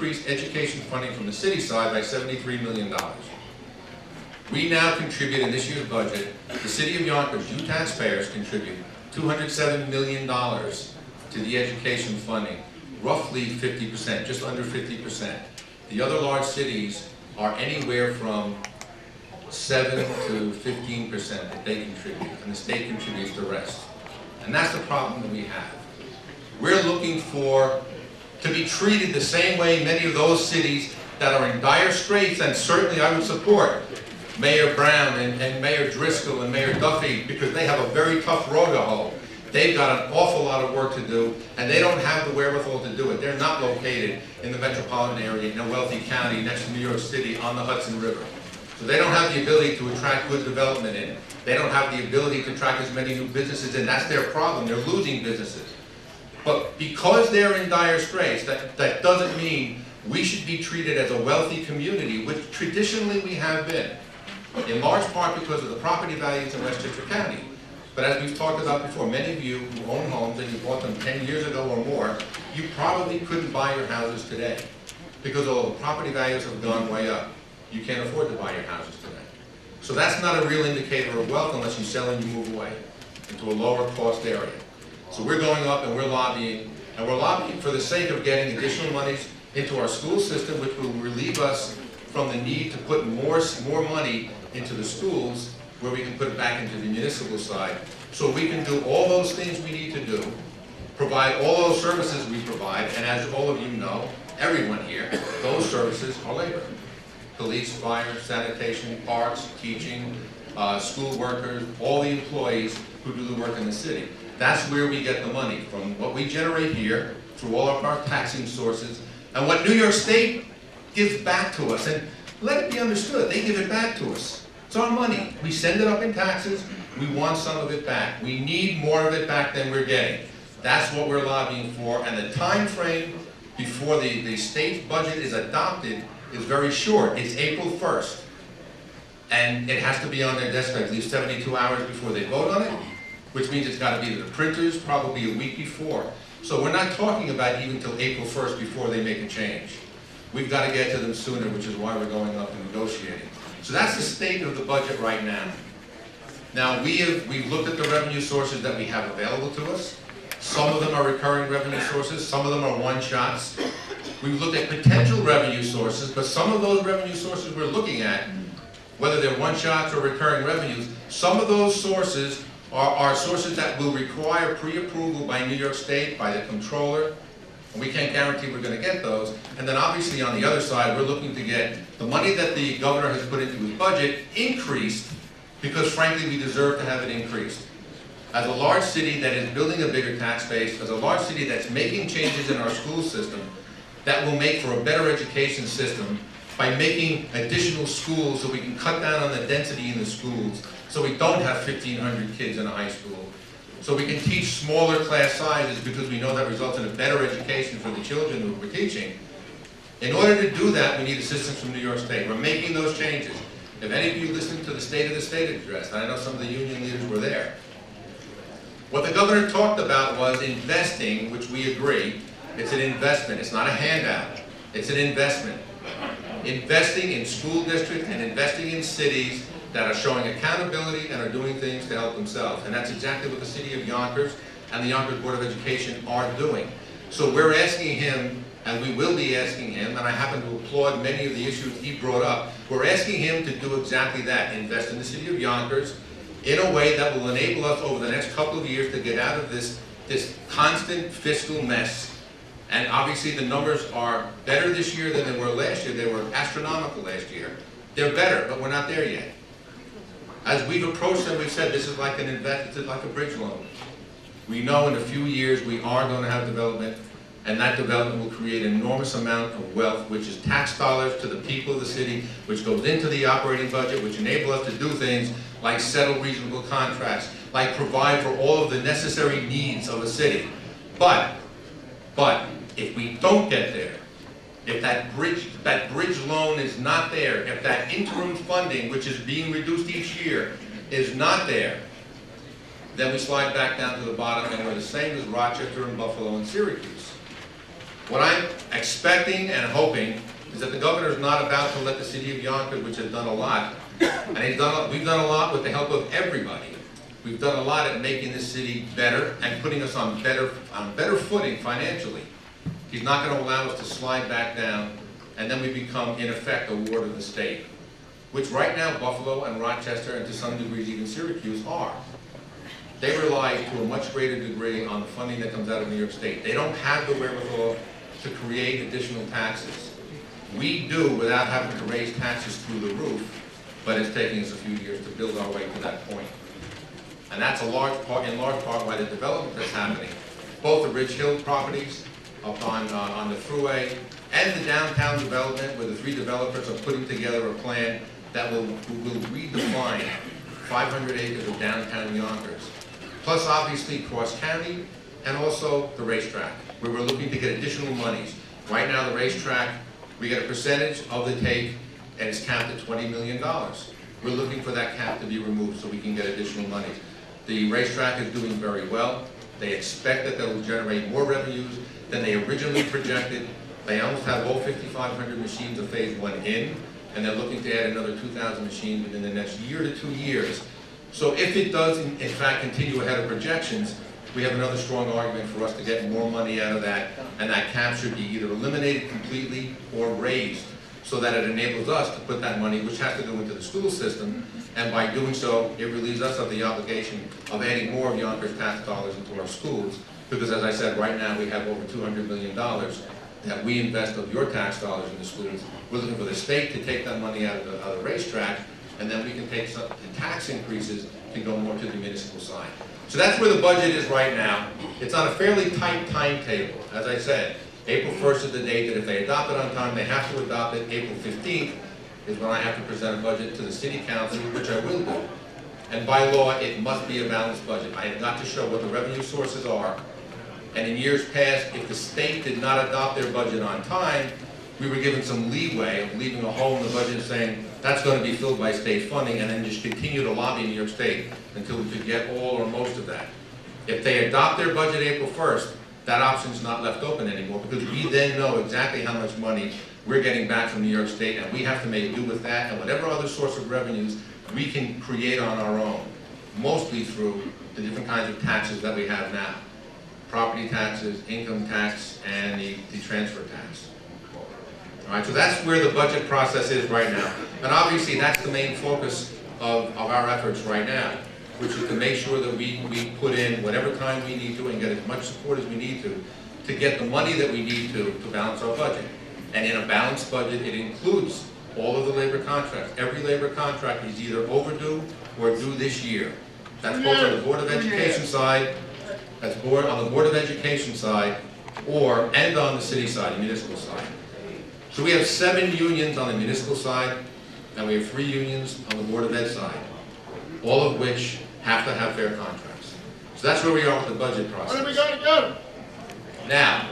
increased education funding from the city side by $73 million. We now contribute in this year's budget, the city of Yonkers, you taxpayers contribute $207 million to the education funding, roughly 50%, just under 50%. The other large cities are anywhere from 7 to 15% that they contribute, and the state contributes the rest. And that's the problem that we have. We're looking to be treated the same way many of those cities that are in dire straits, and certainly I would support Mayor Brown and Mayor Driscoll and Mayor Duffy, because they have a very tough road to hoe. They've got an awful lot of work to do, and they don't have the wherewithal to do it. They're not located in the metropolitan area, in a wealthy county next to New York City on the Hudson River. So they don't have the ability to attract good development in. They don't have the ability to attract as many new businesses, and that's their problem. They're losing businesses. But because they're in dire straits, that doesn't mean we should be treated as a wealthy community, which traditionally we have been, in large part because of the property values in Westchester County. But as we've talked about before, many of you who own homes and you bought them 10 years ago or more, you probably couldn't buy your houses today because all the property values have gone way up. You can't afford to buy your houses today. So that's not a real indicator of wealth unless you sell and you move away into a lower cost area. So we're going up and we're lobbying for the sake of getting additional monies into our school system, which will relieve us from the need to put more money into the schools, where we can put it back into the municipal side, so we can do all those things we need to do, provide all those services we provide, and as all of you know, everyone here, those services are labor. Police, fire, sanitation, parks, teaching, school workers, all the employees who do the work in the city. That's where we get the money, from what we generate here, through all of our taxing sources, and what New York State gives back to us. And let it be understood, they give it back to us. It's our money. We send it up in taxes. We want some of it back. We need more of it back than we're getting. That's what we're lobbying for. And the time frame before the state budget is adopted is very short. It's April 1st. And it has to be on their desk at least 72 hours before they vote on it, which means it's got to be to the printers probably a week before. So we're not talking about even till April 1st before they make a change. We've got to get to them sooner, which is why we're going up and negotiating. So that's the state of the budget right now. Now we've looked at the revenue sources that we have available to us. Some of them are recurring revenue sources, some of them are one-shots. We've looked at potential revenue sources, but some of those revenue sources we're looking at, whether they're one-shots or recurring revenues, some of those sources are sources that will require pre-approval by New York State, by the controller, and we can't guarantee we're going to get those. And then obviously on the other side, we're looking to get the money that the governor has put into his budget increased, because frankly we deserve to have it increased. As a large city that is building a bigger tax base, as a large city that's making changes in our school system that will make for a better education system by making additional schools so we can cut down on the density in the schools, so we don't have 1,500 kids in a high school, so we can teach smaller class sizes because we know that results in a better education for the children who we're teaching. In order to do that, we need assistance from New York State. We're making those changes. If any of you listened to the State of the State address, and I know some of the union leaders were there, what the governor talked about was investing, which we agree. It's an investment. It's not a handout. It's an investment. Investing in school districts and investing in cities that are showing accountability and are doing things to help themselves. And that's exactly what the city of Yonkers and the Yonkers Board of Education are doing. So we're asking him, and we will be asking him, and I happen to applaud many of the issues he brought up, we're asking him to do exactly that, invest in the city of Yonkers in a way that will enable us over the next couple of years to get out of this constant fiscal mess. And obviously the numbers are better this year than they were last year. They were astronomical last year. They're better, but we're not there yet. As we've approached them, we've said this is like it's like a bridge loan. We know in a few years we are going to have development, and that development will create an enormous amount of wealth, which is tax dollars to the people of the city, which goes into the operating budget, which enable us to do things like settle reasonable contracts, like provide for all of the necessary needs of a city. But if we don't get there, if that bridge loan is not there, if that interim funding, which is being reduced each year, is not there, then we slide back down to the bottom and we're the same as Rochester and Buffalo and Syracuse. What I'm expecting and hoping is that the governor is not about to let the city of Yonkers, which has done a lot, and we've done a lot with the help of everybody. We've done a lot at making this city better and putting us on better footing financially. He's not going to allow us to slide back down, and then we become, in effect, a ward of the state, which right now Buffalo and Rochester, and to some degrees even Syracuse, are. They rely to a much greater degree on the funding that comes out of New York State. They don't have the wherewithal to create additional taxes. We do without having to raise taxes through the roof, but it's taking us a few years to build our way to that point. And that's in large part why the development that's happening, both the Ridge Hill properties up on the Thruway and the downtown development, where the three developers are putting together a plan that will redefine 500 acres of downtown Yonkers, plus obviously Cross County and also the racetrack, where we're looking to get additional monies. Right now the racetrack, we get a percentage of the take, and it's capped at $20 million. We're looking for that cap to be removed so we can get additional monies. The racetrack is doing very well. They expect that will generate more revenues than they originally projected. They almost have all 5,500 machines of phase one in, and they're looking to add another 2,000 machines within the next year to 2 years. So if it does, in fact, continue ahead of projections, we have another strong argument for us to get more money out of that, and that cap should be either eliminated completely or raised, so that it enables us to put that money, which has to go into the school system, and by doing so, it relieves us of the obligation of adding more of Yonkers tax dollars into our schools, because as I said, right now we have over $200 million that we invest of your tax dollars in the schools. We're looking for the state to take that money out of the racetrack, and then we can take some the tax increases to go more to the municipal side. So that's where the budget is right now. It's on a fairly tight timetable. As I said, April 1st is the date that if they adopt it on time, they have to adopt it. April 15th is when I have to present a budget to the city council, which I will do. And by law, it must be a balanced budget. I have got to show what the revenue sources are. And in years past, if the state did not adopt their budget on time, we were given some leeway of leaving a hole in the budget saying that's going to be filled by state funding, and then just continue to lobby New York State until we could get all or most of that. If they adopt their budget April 1st, that option's not left open anymore, because we then know exactly how much money we're getting back from New York State, and we have to make do with that and whatever other source of revenues we can create on our own, mostly through the different kinds of taxes that we have now. Property taxes, income tax, and the transfer tax. All right, so that's where the budget process is right now. And obviously that's the main focus of our efforts right now, which is to make sure that we put in whatever time we need to and get as much support as we need to get the money that we need to balance our budget. And in a balanced budget, it includes all of the labor contracts. Every labor contract is either overdue or due this year. That's both on the Board of Education side, that's on the Board of Education side, and on the city side, the municipal side. So we have 7 unions on the municipal side, and we have 3 unions on the Board of Ed side, all of which have to have fair contracts. So that's where we are with the budget process. Where do we got to go? Now,